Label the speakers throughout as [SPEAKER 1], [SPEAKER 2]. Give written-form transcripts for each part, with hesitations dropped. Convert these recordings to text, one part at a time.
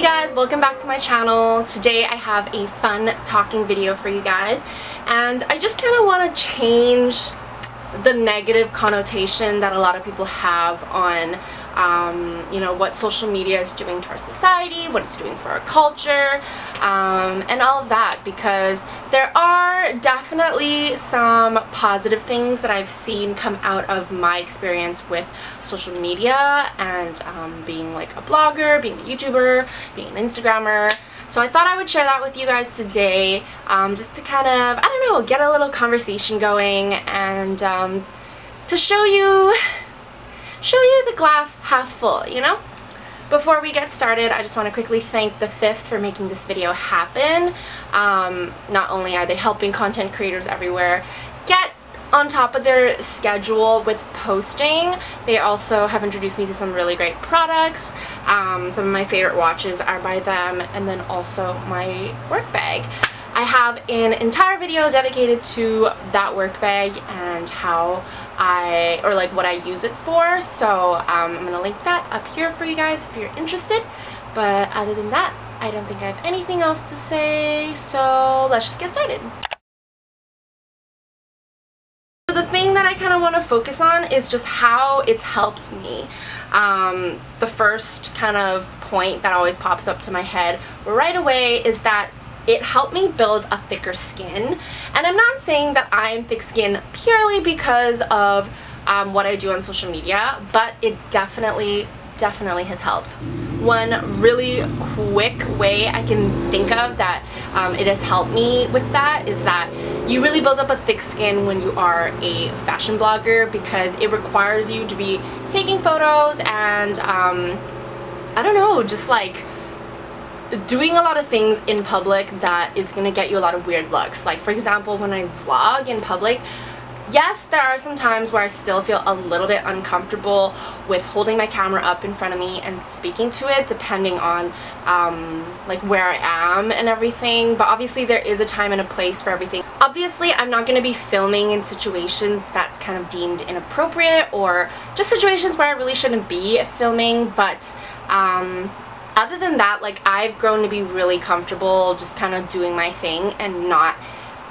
[SPEAKER 1] guys, welcome back to my channel. Today I have a fun talking video for you guys, and I just kind of want to change the negative connotation that a lot of people have on you know, what social media is doing to our society, what it's doing for our culture, and all of that, because there are definitely some positive things that I've seen come out of my experience with social media and being like a blogger, being a YouTuber, being an Instagrammer. So I thought I would share that with you guys today, just to kind of, I don't know, get a little conversation going and to show you the glass half full, you know? Before we get started, I just want to quickly thank The Fifth for making this video happen. Not only are they helping content creators everywhere get on top of their schedule with posting, they also have introduced me to some really great products. Some of my favorite watches are by them, and then also my work bag. I have an entire video dedicated to that work bag and how what I use it for, so I'm gonna link that up here for you guys if you're interested. But other than that, I don't think I have anything else to say, so let's just get started. So the thing that I kind of want to focus on is just how it's helped me. The first kind of point that always pops up to my head right away is that it helped me build a thicker skin. And I'm not saying that I'm thick-skinned purely because of what I do on social media, but it definitely has helped. One really quick way I can think of that it has helped me with that is that you really build up a thick skin when you are a fashion blogger, because it requires you to be taking photos and I don't know, just like doing a lot of things in public that is gonna get you a lot of weird looks. Like, for example, when I vlog in public, yes, there are some times where I still feel a little bit uncomfortable with holding my camera up in front of me and speaking to it, depending on like where I am and everything. But obviously there is a time and a place for everything. Obviously I'm not going to be filming in situations that's kind of deemed inappropriate, or just situations where I really shouldn't be filming, but other than that, like, I've grown to be really comfortable just kind of doing my thing and not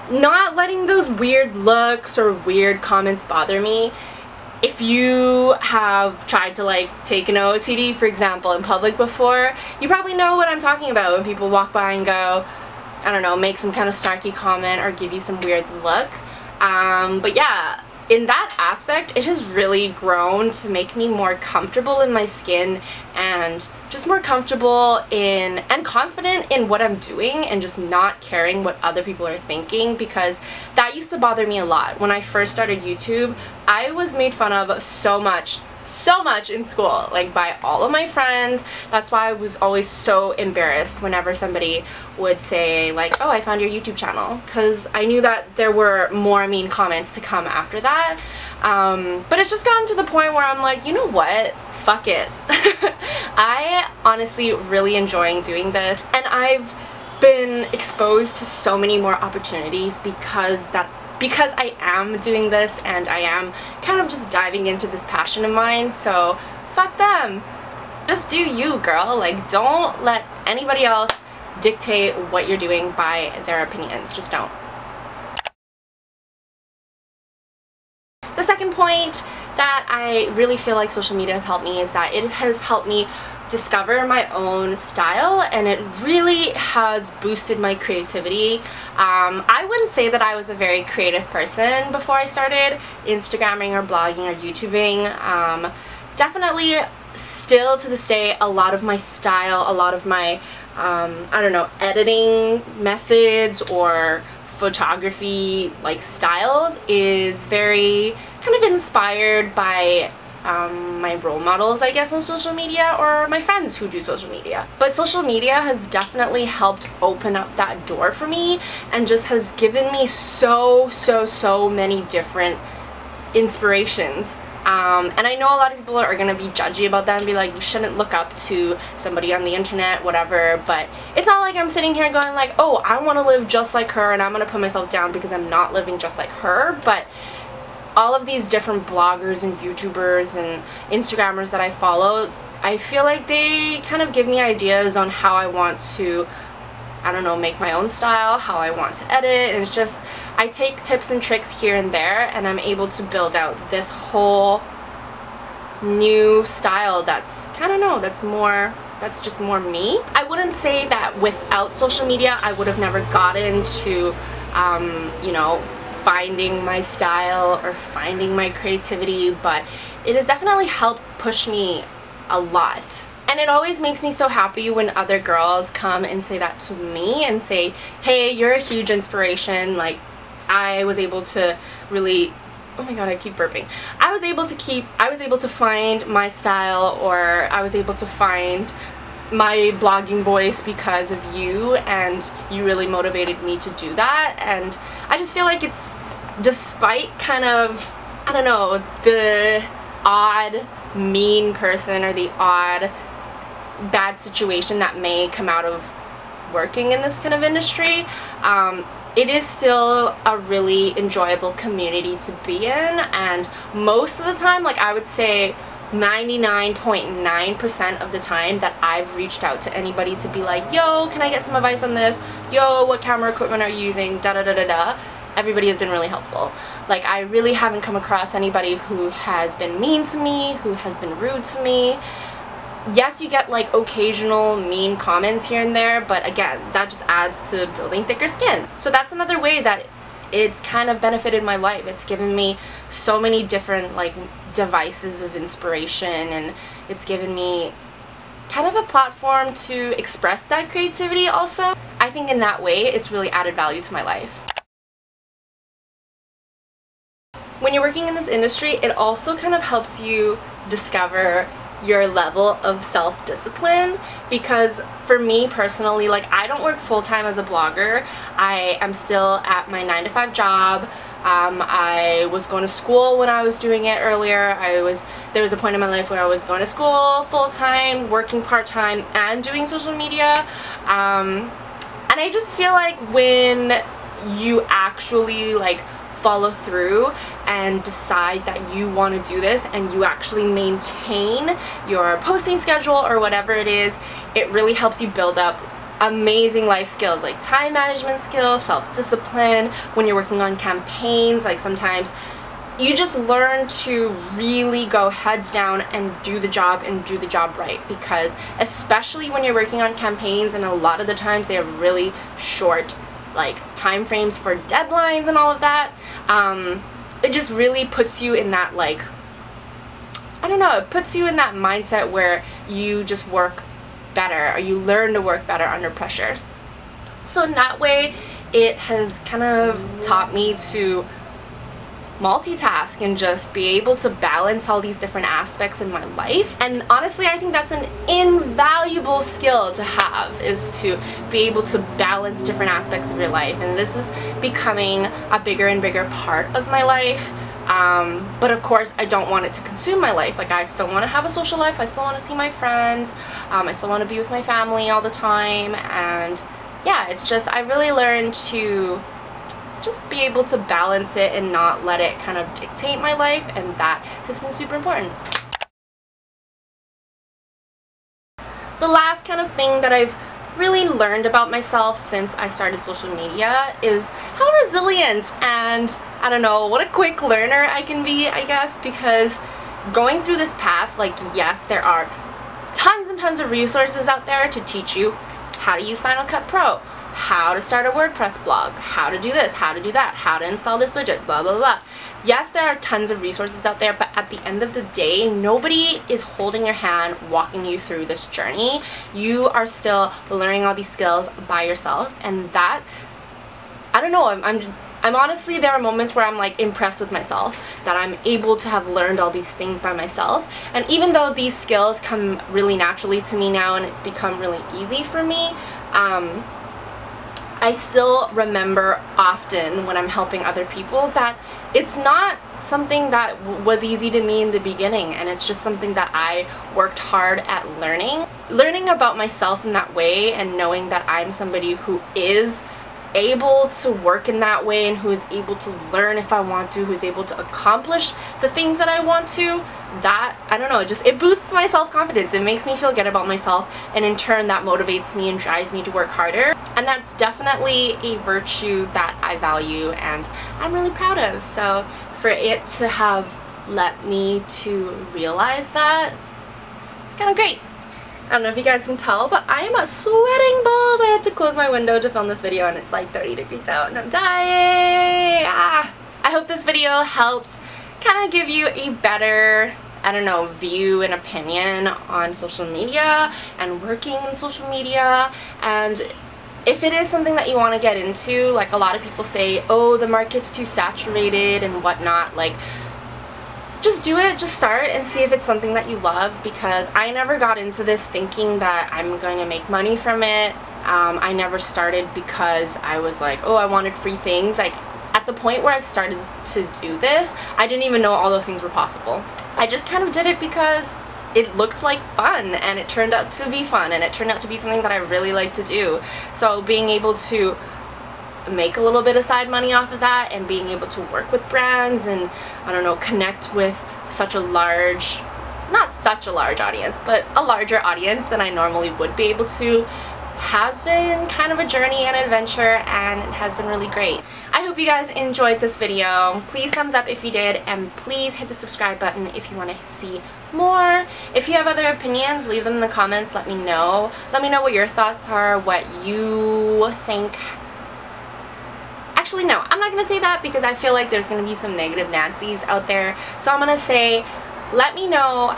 [SPEAKER 1] letting those weird looks or weird comments bother me. If you have tried to like take an OOTD, for example, in public before, you probably know what I'm talking about when people walk by and go, I don't know, make some kind of snarky comment or give you some weird look. But yeah, in that aspect, it has really grown to make me more comfortable in my skin and just more comfortable in and confident in what I'm doing, and just not caring what other people are thinking, because that used to bother me a lot. When I first started YouTube, I was made fun of so much in school, like by all of my friends. That's why I was always so embarrassed whenever somebody would say like, oh, I found your YouTube channel, because I knew that there were more mean comments to come after that. But it's just gotten to the point where I'm like, you know what, fuck it. I honestly really enjoying doing this, and I've been exposed to so many more opportunities because I am doing this and I am kind of just diving into this passion of mine. So fuck them. Just do you, girl. Like, don't let anybody else dictate what you're doing by their opinions. Just don't. The second point that I really feel like social media has helped me is that it has helped me discover my own style, and it really has boosted my creativity. I wouldn't say that I was a very creative person before I started Instagramming or blogging or YouTubing. Definitely still to this day, a lot of my style, a lot of my I don't know, editing methods or photography like styles is very kind of inspired by my role models, I guess, on social media, or my friends who do social media. But social media has definitely helped open up that door for me, and just has given me so many different inspirations. And I know a lot of people are gonna be judgy about that and be like, you shouldn't look up to somebody on the internet, whatever, but it's not like I'm sitting here going like, oh, I want to live just like her and I'm gonna put myself down because I'm not living just like her. But all of these different bloggers and YouTubers and Instagrammers that I follow, I feel like they kind of give me ideas on how I want to, I don't know, make my own style, how I want to edit, and it's just, I take tips and tricks here and there, and I'm able to build out this whole new style that's, I don't know, that's just more me. I wouldn't say that without social media I would have never gotten to, you know, finding my style or finding my creativity, but it has definitely helped push me a lot. And it always makes me so happy when other girls come and say that to me and say, hey, you're a huge inspiration. Like, I was able to really, oh my god, I keep burping. I was able to find my style, or I was able to find my blogging voice because of you, and you really motivated me to do that. And I just feel like it's, despite kind of, I don't know, the odd mean person or the odd bad situation that may come out of working in this kind of industry, it is still a really enjoyable community to be in. And most of the time, like I would say 99.9% of the time that I've reached out to anybody to be like, yo, can I get some advice on this? Yo, what camera equipment are you using? Da da da da da. Everybody has been really helpful. Like, I really haven't come across anybody who has been mean to me, who has been rude to me. Yes, you get like occasional mean comments here and there, but again, that just adds to building thicker skin. So that's another way that it's kind of benefited my life. It's given me so many different like devices of inspiration, and it's given me kind of a platform to express that creativity also. I think in that way, it's really added value to my life. When you're working in this industry, it also kind of helps you discover your level of self-discipline, because for me personally, like, I don't work full-time as a blogger. I am still at my 9-to-5 job. I was going to school when I was doing it earlier. There was a point in my life where I was going to school full-time, working part-time, and doing social media. And I just feel like when you actually like follow through and decide that you want to do this, and you actually maintain your posting schedule or whatever it is, it really helps you build up amazing life skills like time management skills, self-discipline. When you're working on campaigns, like sometimes you just learn to really go heads down and do the job right, because especially when you're working on campaigns, and a lot of the times they have really short like time frames for deadlines and all of that, it just really puts you in that, like, I don't know, it puts you in that mindset where you just work better, or you learn to work better under pressure. So in that way, it has kind of taught me to multitask and just be able to balance all these different aspects in my life. And honestly, I think that's an invaluable skill to have, is to be able to balance different aspects of your life. And this is becoming a bigger and bigger part of my life. But of course, I don't want it to consume my life. Like, I still want to have a social life. I still want to see my friends. I still want to be with my family all the time. And yeah, it's just, I really learned to just be able to balance it and not let it kind of dictate my life, and that has been super important. The last kind of thing that I've really learned about myself since I started social media is how resilient and, I don't know, what a quick learner I can be, I guess, because going through this path, like, yes, there are tons and tons of resources out there to teach you how to use Final Cut Pro, how to start a WordPress blog, how to do this, how to do that, how to install this widget, blah blah blah. Yes, there are tons of resources out there, but at the end of the day, nobody is holding your hand, walking you through this journey. You are still learning all these skills by yourself, and that, I don't know, I'm honestly, there are moments where I'm like impressed with myself that I'm able to have learned all these things by myself. And even though these skills come really naturally to me now and it's become really easy for me, I still remember often when I'm helping other people that it's not something that was easy to me in the beginning, and it's just something that I worked hard at learning. Learning about myself in that way, and knowing that I'm somebody who is able to work in that way and who is able to learn if I want to, who's able to accomplish the things that I want to, that, I don't know, it boosts my self-confidence. It makes me feel good about myself, and in turn that motivates me and drives me to work harder. And that's definitely a virtue that I value and I'm really proud of. So for it to have led me to realize that, it's kind of great. I don't know if you guys can tell, but I am sweating balls. I had to close my window to film this video and it's like 30 degrees out and I'm dying. I hope this video helped kind of give you a better, I don't know, view and opinion on social media and working in social media. And if it is something that you want to get into, like a lot of people say, oh, the market's too saturated and whatnot, like, just do it, just start and see if it's something that you love, because I never got into this thinking that I'm going to make money from it. I never started because I was like, oh, I wanted free things. Like, at the point where I started to do this, I didn't even know all those things were possible. I just kind of did it because it looked like fun, and it turned out to be fun, and it turned out to be something that I really like to do. So being able to make a little bit of side money off of that, and being able to work with brands and, I don't know, connect with such a large, not such a large audience, but a larger audience than I normally would be able to, has been kind of a journey and adventure, and it has been really great. I hope you guys enjoyed this video. Please thumbs up if you did, and please hit the subscribe button if you want to see more. If you have other opinions, leave them in the comments. Let me know. Let me know what your thoughts are, what you think. Actually, no, I'm not going to say that because I feel like there's going to be some negative Nancys out there. So I'm going to say, let me know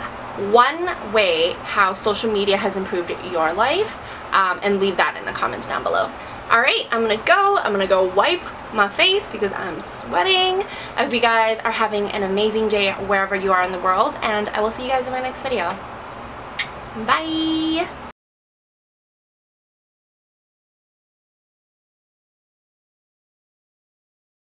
[SPEAKER 1] one way how social media has improved your life, and leave that in the comments down below. Alright, I'm gonna go wipe my face because I'm sweating. I hope you guys are having an amazing day wherever you are in the world, and I will see you guys in my next video. Bye!